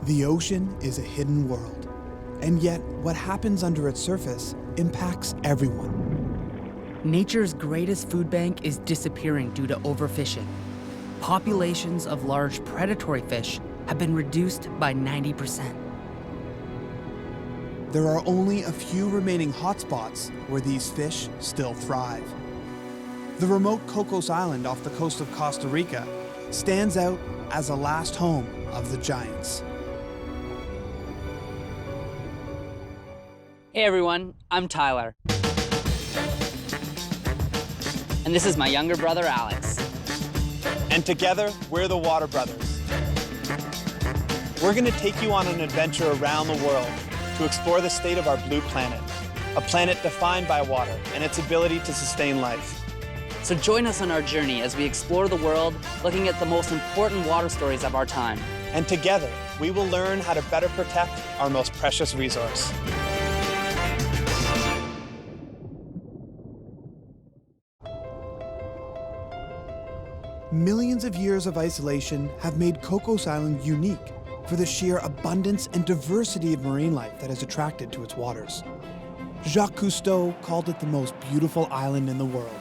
The ocean is a hidden world, and yet what happens under its surface impacts everyone. Nature's greatest food bank is disappearing due to overfishing. Populations of large predatory fish have been reduced by 90%. There are only a few remaining hotspots where these fish still thrive. The remote Cocos Island off the coast of Costa Rica stands out as a last home of the giants. Hey everyone, I'm Tyler. And this is my younger brother, Alex. And together, we're the Water Brothers. We're gonna take you on an adventure around the world to explore the state of our blue planet, a planet defined by water and its ability to sustain life. So join us on our journey as we explore the world, looking at the most important water stories of our time. And together, we will learn how to better protect our most precious resource. Millions of years of isolation have made Cocos Island unique for the sheer abundance and diversity of marine life that is attracted to its waters. Jacques Cousteau called it the most beautiful island in the world.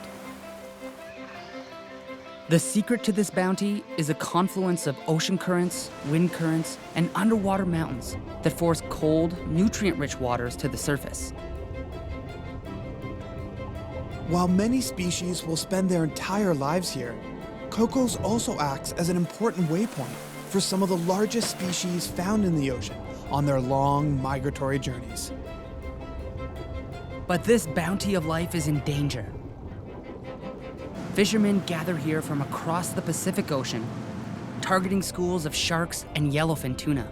The secret to this bounty is a confluence of ocean currents, wind currents, and underwater mountains that force cold, nutrient-rich waters to the surface. While many species will spend their entire lives here, Cocos also acts as an important waypoint for some of the largest species found in the ocean on their long migratory journeys. But this bounty of life is in danger. Fishermen gather here from across the Pacific Ocean, targeting schools of sharks and yellowfin tuna.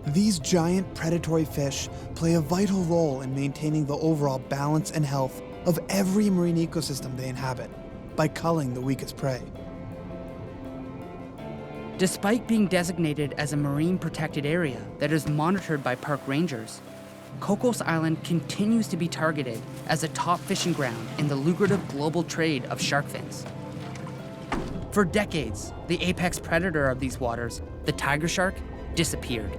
These giant predatory fish play a vital role in maintaining the overall balance and health of every marine ecosystem they inhabit by culling the weakest prey. Despite being designated as a marine protected area that is monitored by park rangers, Cocos Island continues to be targeted as a top fishing ground in the lucrative global trade of shark fins. For decades, the apex predator of these waters, the tiger shark, disappeared.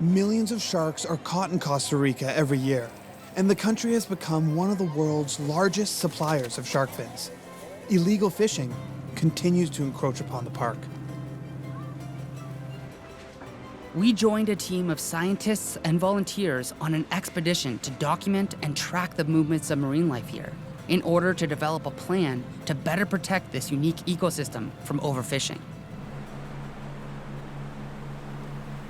Millions of sharks are caught in Costa Rica every year, and the country has become one of the world's largest suppliers of shark fins. Illegal fishing continues to encroach upon the park. We joined a team of scientists and volunteers on an expedition to document and track the movements of marine life here in order to develop a plan to better protect this unique ecosystem from overfishing.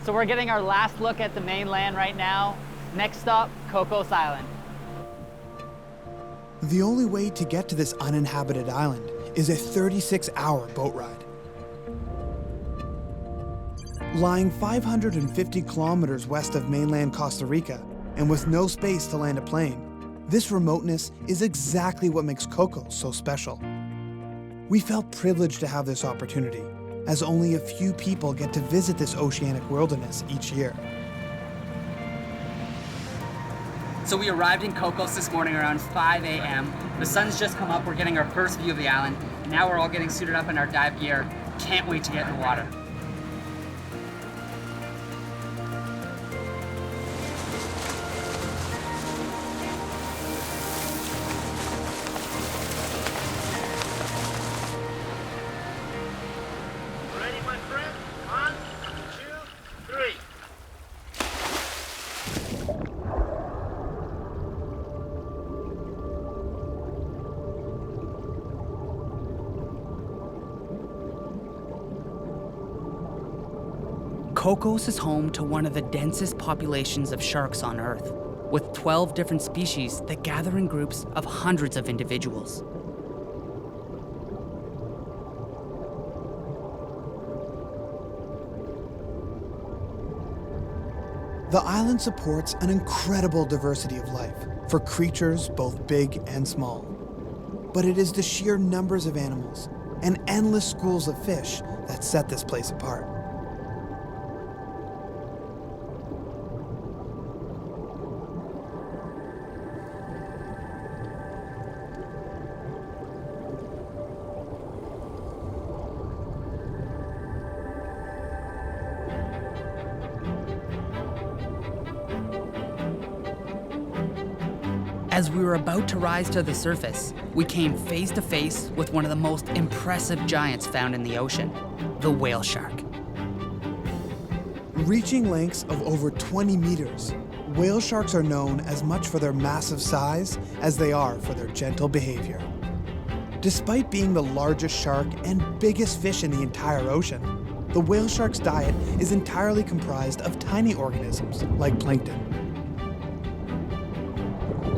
So we're getting our last look at the mainland right now. Next stop, Cocos Island. The only way to get to this uninhabited island is a 36-hour boat ride. Lying 550 kilometers west of mainland Costa Rica, and with no space to land a plane, this remoteness is exactly what makes Cocos so special. We felt privileged to have this opportunity, as only a few people get to visit this oceanic wilderness each year. So we arrived in Cocos this morning around 5 a.m. The sun's just come up, we're getting our first view of the island. Now we're all getting suited up in our dive gear. Can't wait to get in the water. Ready, my friend? 1, 2, 3. Cocos is home to one of the densest populations of sharks on Earth, with 12 different species that gather in groups of hundreds of individuals. The island supports an incredible diversity of life for creatures both big and small. But it is the sheer numbers of animals and endless schools of fish that set this place apart. As we were about to rise to the surface, we came face to face with one of the most impressive giants found in the ocean, the whale shark. Reaching lengths of over 20 meters, whale sharks are known as much for their massive size as they are for their gentle behavior. Despite being the largest shark and biggest fish in the entire ocean, the whale shark's diet is entirely comprised of tiny organisms like plankton.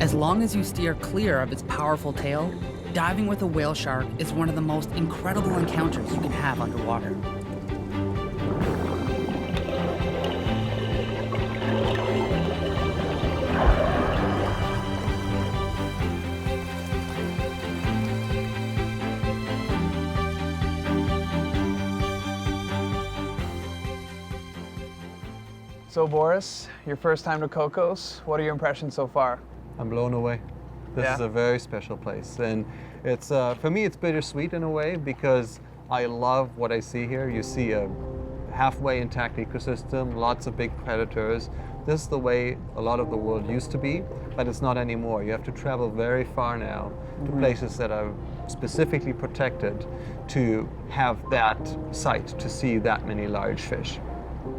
As long as you steer clear of its powerful tail, diving with a whale shark is one of the most incredible encounters you can have underwater. So Boris, your first time to Cocos, what are your impressions so far? I'm blown away. This is a very special place, and it's for me it's bittersweet in a way because I love what I see here. You see a halfway intact ecosystem, lots of big predators. This is the way a lot of the world used to be, but it's not anymore. You have to travel very far now to places that are specifically protected to have that sight, to see that many large fish.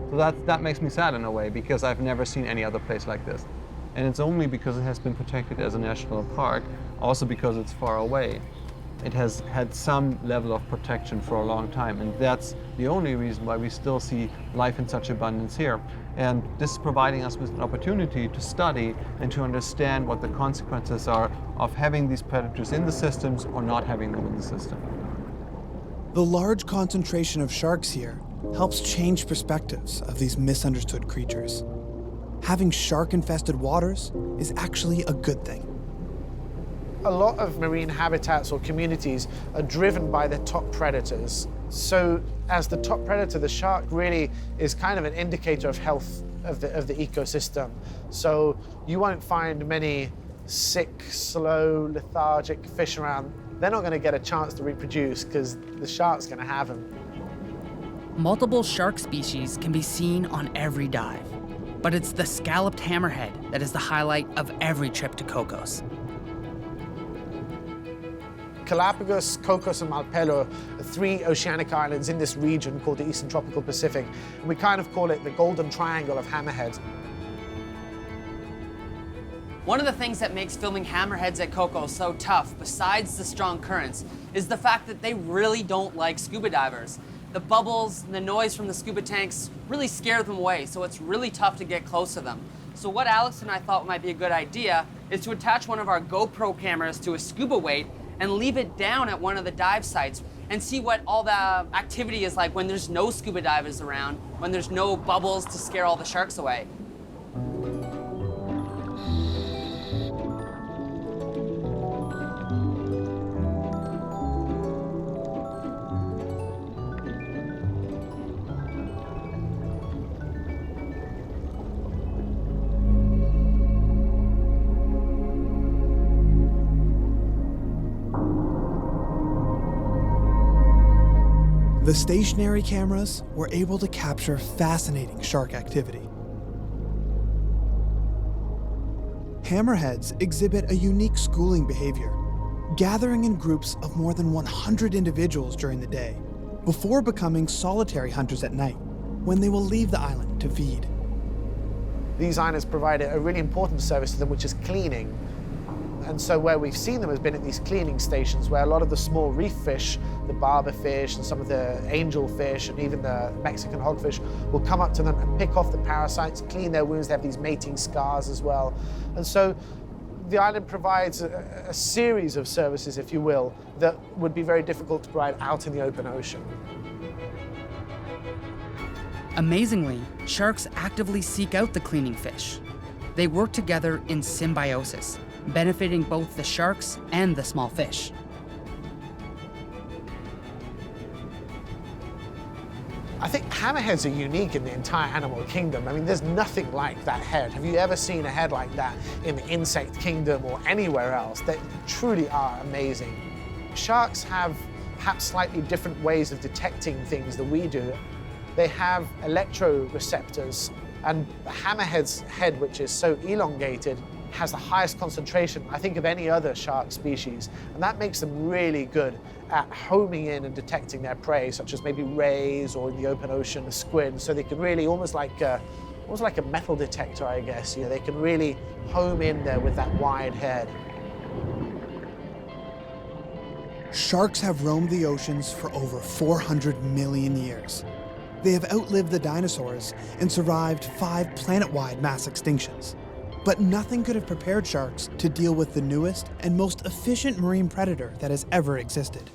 So that makes me sad in a way because I've never seen any other place like this. And it's only because it has been protected as a national park, also because it's far away. It has had some level of protection for a long time, and that's the only reason why we still see life in such abundance here. And this is providing us with an opportunity to study and to understand what the consequences are of having these predators in the systems or not having them in the system. The large concentration of sharks here helps change perspectives of these misunderstood creatures. Having shark-infested waters is actually a good thing. A lot of marine habitats or communities are driven by their top predators. So as the top predator, the shark really is kind of an indicator of health of the ecosystem. So you won't find many sick, slow, lethargic fish around. They're not going to get a chance to reproduce because the shark's going to have them. Multiple shark species can be seen on every dive, but it's the scalloped hammerhead that is the highlight of every trip to Cocos. Galapagos, Cocos, and Malpelo are three oceanic islands in this region called the Eastern Tropical Pacific. And we kind of call it the golden triangle of hammerheads. One of the things that makes filming hammerheads at Cocos so tough, besides the strong currents, is the fact that they really don't like scuba divers. The bubbles and the noise from the scuba tanks really scare them away, so it's really tough to get close to them. So what Alex and I thought might be a good idea is to attach one of our GoPro cameras to a scuba weight and leave it down at one of the dive sites and see what all the activity is like when there's no scuba divers around, when there's no bubbles to scare all the sharks away. The stationary cameras were able to capture fascinating shark activity. Hammerheads exhibit a unique schooling behavior, gathering in groups of more than 100 individuals during the day, before becoming solitary hunters at night, when they will leave the island to feed. These islands provide a really important service to them, which is cleaning. And so where we've seen them has been at these cleaning stations where a lot of the small reef fish, the barber fish and some of the angelfish and even the Mexican hogfish will come up to them and pick off the parasites, clean their wounds. They have these mating scars as well. And so the island provides a series of services, if you will, that would be very difficult to provide out in the open ocean. Amazingly, sharks actively seek out the cleaning fish. They work together in symbiosis, benefiting both the sharks and the small fish. I think hammerheads are unique in the entire animal kingdom. I mean, there's nothing like that head. Have you ever seen a head like that in the insect kingdom or anywhere else? They truly are amazing. Sharks have perhaps slightly different ways of detecting things than we do. They have electroreceptors, and the hammerhead's head, which is so elongated, has the highest concentration, I think, of any other shark species. And that makes them really good at homing in and detecting their prey, such as maybe rays or in the open ocean, a squid. So they can really, almost like a metal detector, I guess. You know, they can really home in there with that wide head. Sharks have roamed the oceans for over 400 million years. They have outlived the dinosaurs and survived 5 planet-wide mass extinctions. But nothing could have prepared sharks to deal with the newest and most efficient marine predator that has ever existed: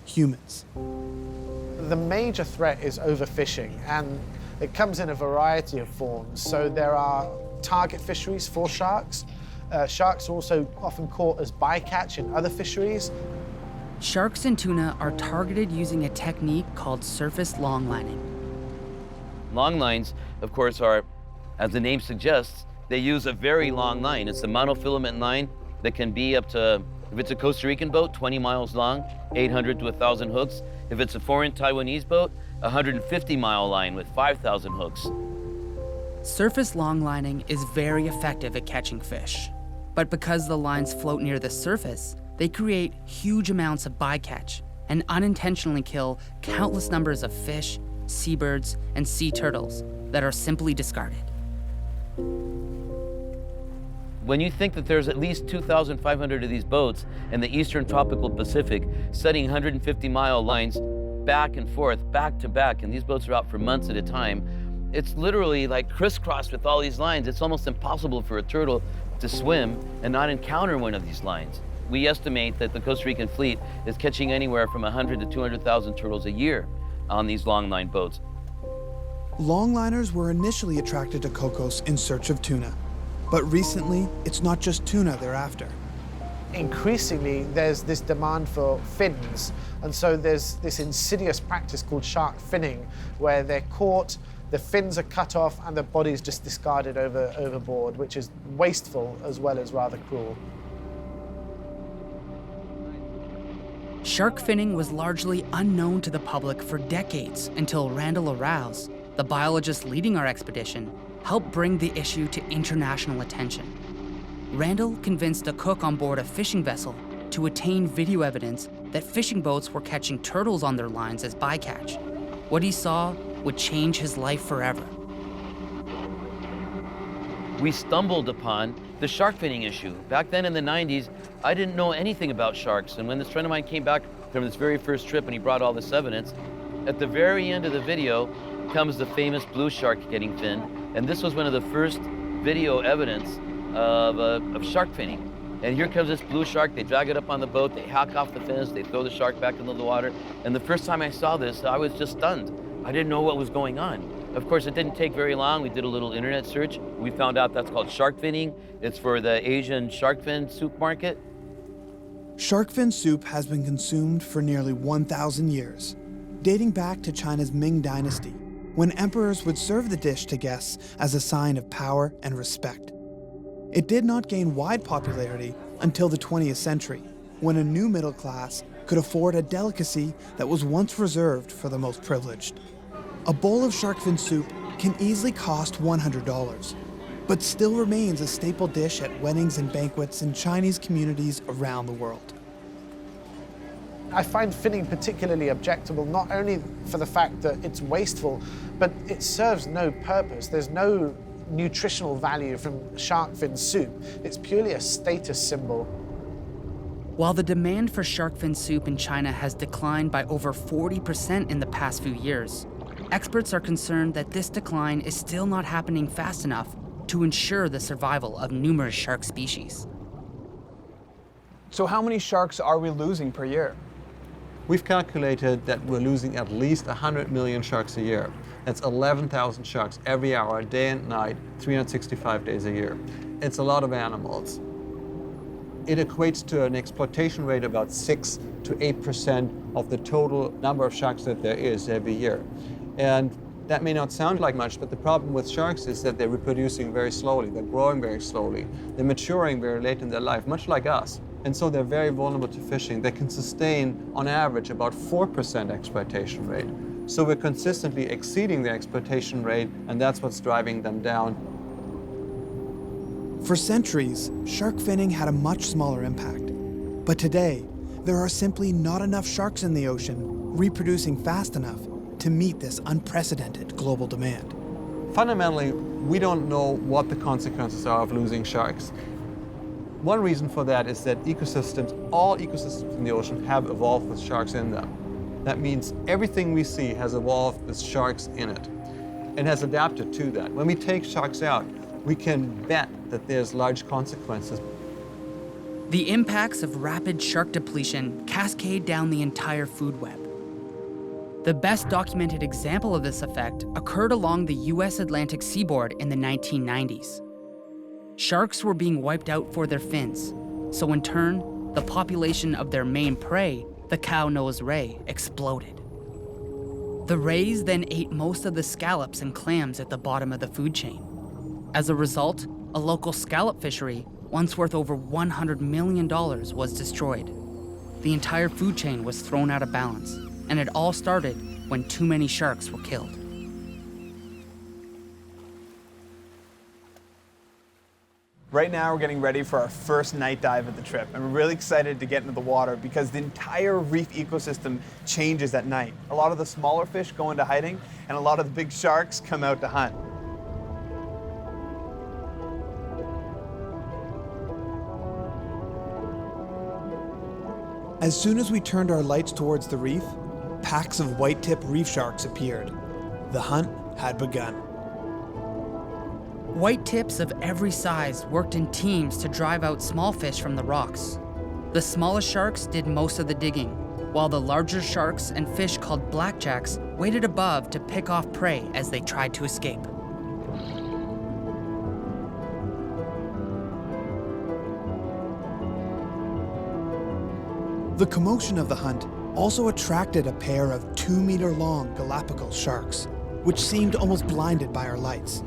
humans. The major threat is overfishing, and it comes in a variety of forms. So there are target fisheries for sharks. Sharks are also often caught as bycatch in other fisheries. Sharks and tuna are targeted using a technique called surface longlining. Long lines, of course, are, as the name suggests, they use a very long line. It's a monofilament line that can be up to, if it's a Costa Rican boat, 20 miles long, 800 to 1,000 hooks. If it's a foreign Taiwanese boat, a 150-mile line with 5,000 hooks. Surface longlining is very effective at catching fish. But because the lines float near the surface, they create huge amounts of bycatch and unintentionally kill countless numbers of fish, seabirds, and sea turtles that are simply discarded. When you think that there's at least 2,500 of these boats in the eastern tropical Pacific setting 150-mile lines back and forth, back to back, and these boats are out for months at a time, it's literally like crisscrossed with all these lines. It's almost impossible for a turtle to swim and not encounter one of these lines. We estimate that the Costa Rican fleet is catching anywhere from 100 to 200,000 turtles a year on these longline boats. Longliners were initially attracted to Cocos in search of tuna. But recently, it's not just tuna they're after. Increasingly, there's this demand for fins. And so there's this insidious practice called shark finning, where they're caught, the fins are cut off, and the body's just discarded overboard, which is wasteful as well as rather cruel. Shark finning was largely unknown to the public for decades until Randall Arouse, the biologist leading our expedition, helped bring the issue to international attention. Randall convinced a cook on board a fishing vessel to attain video evidence that fishing boats were catching turtles on their lines as bycatch. What he saw would change his life forever. We stumbled upon the shark finning issue. Back then in the 90s, I didn't know anything about sharks, and when this friend of mine came back from this very first trip and he brought all this evidence, at the very end of the video comes the famous blue shark getting finned, and this was one of the first video evidence of shark finning. And here comes this blue shark, they drag it up on the boat, they hack off the fins, they throw the shark back into the water, and the first time I saw this, I was just stunned. I didn't know what was going on. Of course, it didn't take very long. We did a little internet search. We found out that's called shark finning. It's for the Asian shark fin soup market. Shark fin soup has been consumed for nearly 1,000 years, dating back to China's Ming Dynasty, when emperors would serve the dish to guests as a sign of power and respect. It did not gain wide popularity until the 20th century, when a new middle class could afford a delicacy that was once reserved for the most privileged. A bowl of shark fin soup can easily cost $100, but still remains a staple dish at weddings and banquets in Chinese communities around the world. I find finning particularly objectionable, not only for the fact that it's wasteful, but it serves no purpose. There's no nutritional value from shark fin soup. It's purely a status symbol. While the demand for shark fin soup in China has declined by over 40% in the past few years, experts are concerned that this decline is still not happening fast enough to ensure the survival of numerous shark species. So how many sharks are we losing per year? We've calculated that we're losing at least 100 million sharks a year. That's 11,000 sharks every hour, day and night, 365 days a year. It's a lot of animals. It equates to an exploitation rate of about 6 to 8% of the total number of sharks that there is every year. And that may not sound like much, but the problem with sharks is that they're reproducing very slowly, they're growing very slowly, they're maturing very late in their life, much like us. And so they're very vulnerable to fishing. They can sustain, on average, about 4% exploitation rate. So we're consistently exceeding the exploitation rate, and that's what's driving them down. For centuries, shark finning had a much smaller impact. But today, there are simply not enough sharks in the ocean reproducing fast enough to meet this unprecedented global demand. Fundamentally, we don't know what the consequences are of losing sharks. One reason for that is that all ecosystems in the ocean have evolved with sharks in them. That means everything we see has evolved with sharks in it and has adapted to that. When we take sharks out, we can bet that there's large consequences. The impacts of rapid shark depletion cascade down the entire food web. The best documented example of this effect occurred along the US Atlantic seaboard in the 1990s. Sharks were being wiped out for their fins, so in turn, the population of their main prey, the cow-nosed ray, exploded. The rays then ate most of the scallops and clams at the bottom of the food chain. As a result, a local scallop fishery, once worth over $100 million, was destroyed. The entire food chain was thrown out of balance, and it all started when too many sharks were killed. Right now we're getting ready for our first night dive of the trip, and we're really excited to get into the water because the entire reef ecosystem changes at night. A lot of the smaller fish go into hiding, and a lot of the big sharks come out to hunt. As soon as we turned our lights towards the reef, packs of white-tip reef sharks appeared. The hunt had begun. White tips of every size worked in teams to drive out small fish from the rocks. The smallest sharks did most of the digging, while the larger sharks and fish called blackjacks waited above to pick off prey as they tried to escape. The commotion of the hunt also attracted a pair of 2-meter-long Galapagos sharks, which seemed almost blinded by our lights.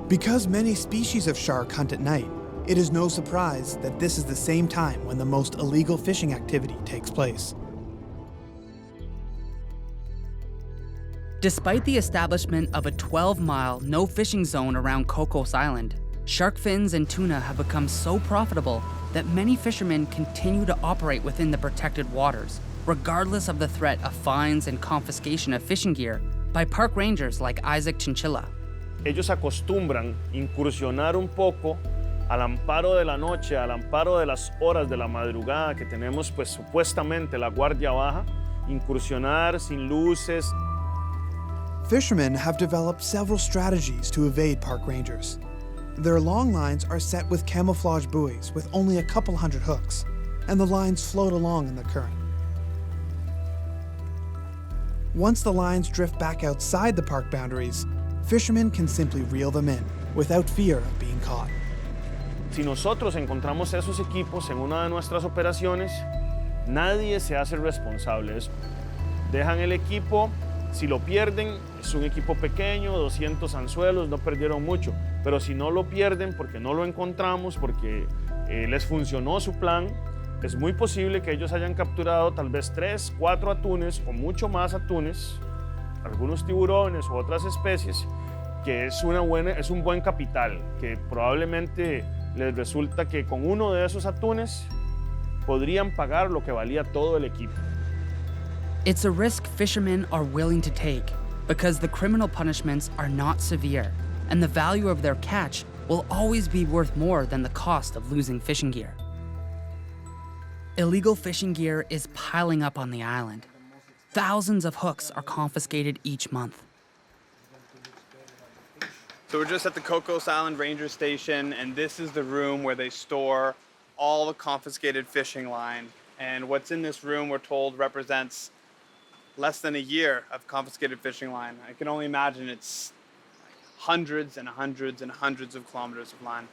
Because many species of shark hunt at night, it is no surprise that this is the same time when the most illegal fishing activity takes place. Despite the establishment of a 12-mile no-fishing zone around Cocos Island, shark fins and tuna have become so profitable that many fishermen continue to operate within the protected waters, regardless of the threat of fines and confiscation of fishing gear by park rangers like Isaac Chinchilla. Ellos acostumbran incursionar un poco al amparo de la noche, al amparo de las horas de la madrugada que tenemos pues supuestamente la guardia baja, incursionar sin luces. Fishermen have developed several strategies to evade park rangers. Their long lines are set with camouflage buoys with only a couple hundred hooks, and the lines float along in the current. Once the lines drift back outside the park boundaries, fishermen can simply reel them in without fear of being caught. Si nosotros encontramos esos equipos en una de nuestras operaciones, nadie se hace responsable. Dejan el equipo, si lo pierden, es un equipo pequeño, 200 anzuelos, no perdieron mucho. Pero si no lo pierden porque no lo encontramos, porque les funcionó su plan, es muy posible que ellos hayan capturado tal vez 3, 4 atunes o mucho más atunes, algunos tiburones u otras especies, que es un buen capital, que probablemente les resulta que con uno de esos atunes podrían pagar lo que valía todo el equipo. It's a risk fishermen are willing to take because the criminal punishments are not severe, and the value of their catch will always be worth more than the cost of losing fishing gear. Illegal fishing gear is piling up on the island. Thousands of hooks are confiscated each month. So we're just at the Cocos Island Ranger Station, and this is the room where they store all the confiscated fishing line. And what's in this room, we're told, represents less than a year of confiscated fishing line. I can only imagine it's hundreds and hundreds and hundreds of kilometers of line.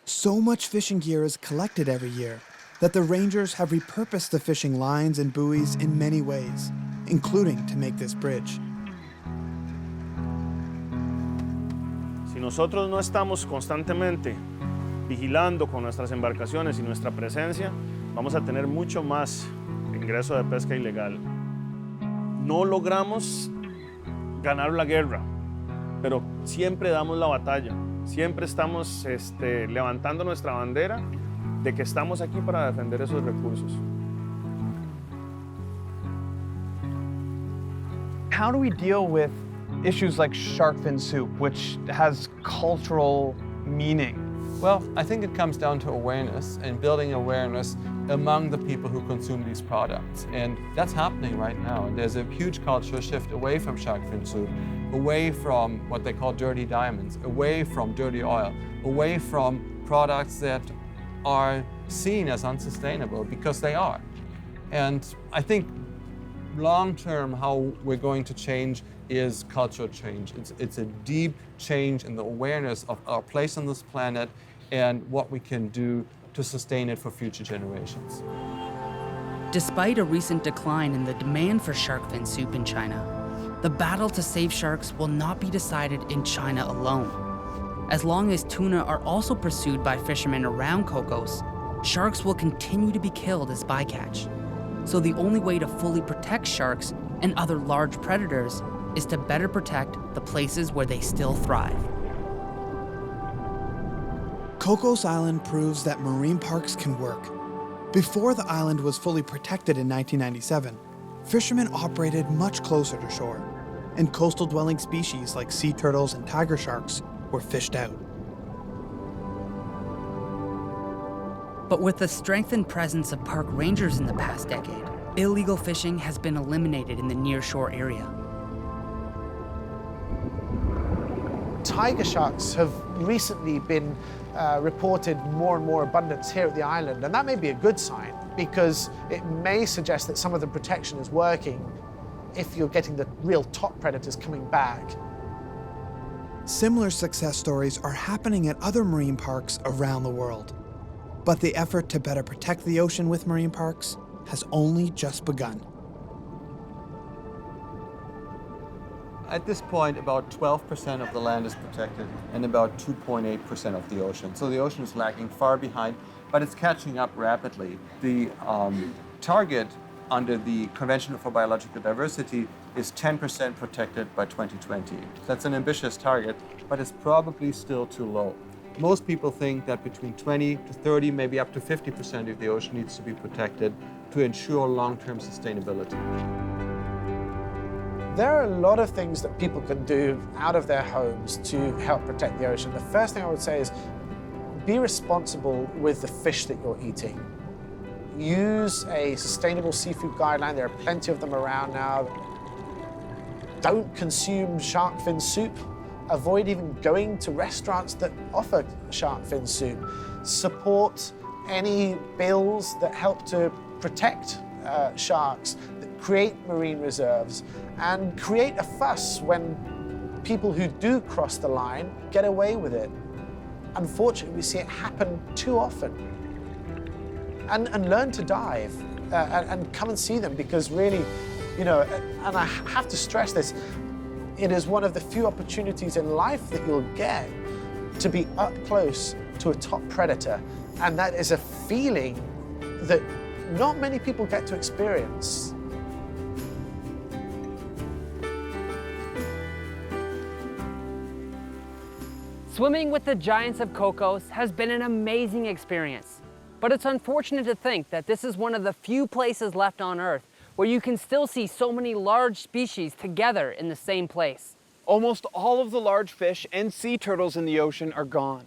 So much fishing gear is collected every year that the rangers have repurposed the fishing lines and buoys in many ways, including to make this bridge. Si nosotros no estamos constantemente vigilando con nuestras embarcaciones y nuestra presencia, vamos a tener mucho más ingreso de pesca ilegal. No logramos ganar la guerra, pero siempre damos la batalla. Siempre estamos levantando nuestra bandera de que estamos aquí para defender esos recursos. How do we deal with issues like shark fin soup, which has cultural meaning? Well, I think it comes down to awareness and building awareness among the people who consume these products. And that's happening right now. There's a huge cultural shift away from shark fin soup, away from what they call dirty diamonds, away from dirty oil, away from products that are seen as unsustainable, because they are. And I think long-term, how we're going to change is cultural change. It's a deep change in the awareness of our place on this planet and what we can do to sustain it for future generations. Despite a recent decline in the demand for shark fin soup in China, the battle to save sharks will not be decided in China alone. As long as tuna are also pursued by fishermen around Cocos, sharks will continue to be killed as bycatch. So the only way to fully protect sharks and other large predators is to better protect the places where they still thrive. Cocos Island proves that marine parks can work. Before the island was fully protected in 1997, fishermen operated much closer to shore, and coastal dwelling species like sea turtles and tiger sharks were fished out. But with the strengthened presence of park rangers in the past decade, illegal fishing has been eliminated in the nearshore area. Tiger sharks have recently been reported more and more abundance here at the island, and that may be a good sign because it may suggest that some of the protection is working if you're getting the real top predators coming back. Similar success stories are happening at other marine parks around the world. But the effort to better protect the ocean with marine parks has only just begun. At this point, about 12% of the land is protected and about 2.8% of the ocean. So the ocean is lagging far behind, but it's catching up rapidly. The target under the Convention for Biological Diversity is 10% protected by 2020. That's an ambitious target, but it's probably still too low. Most people think that between 20 to 30, maybe up to 50% of the ocean needs to be protected to ensure long-term sustainability. There are a lot of things that people can do out of their homes to help protect the ocean. The first thing I would say is be responsible with the fish that you're eating. Use a sustainable seafood guideline. There are plenty of them around now. Don't consume shark fin soup. Avoid even going to restaurants that offer shark fin soup. Support any bills that help to protect sharks, that create marine reserves, and create a fuss when people who do cross the line get away with it. Unfortunately, we see it happen too often. And learn to dive and come and see them, because really, you know, and I have to stress this, it is one of the few opportunities in life that you'll get to be up close to a top predator. And that is a feeling that not many people get to experience. Swimming with the giants of Cocos has been an amazing experience. But it's unfortunate to think that this is one of the few places left on Earth where you can still see so many large species together in the same place. Almost all of the large fish and sea turtles in the ocean are gone,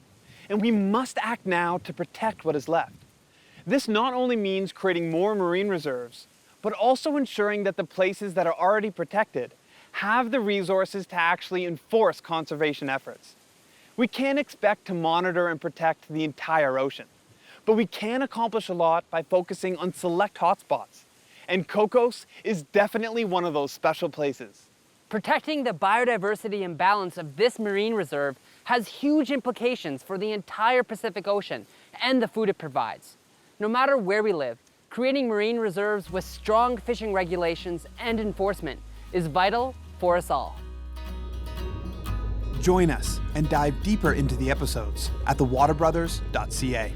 and we must act now to protect what is left. This not only means creating more marine reserves, but also ensuring that the places that are already protected have the resources to actually enforce conservation efforts. We can't expect to monitor and protect the entire ocean, but we can accomplish a lot by focusing on select hotspots. And Cocos is definitely one of those special places. Protecting the biodiversity and balance of this marine reserve has huge implications for the entire Pacific Ocean and the food it provides. No matter where we live, creating marine reserves with strong fishing regulations and enforcement is vital for us all. Join us and dive deeper into the episodes at thewaterbrothers.ca.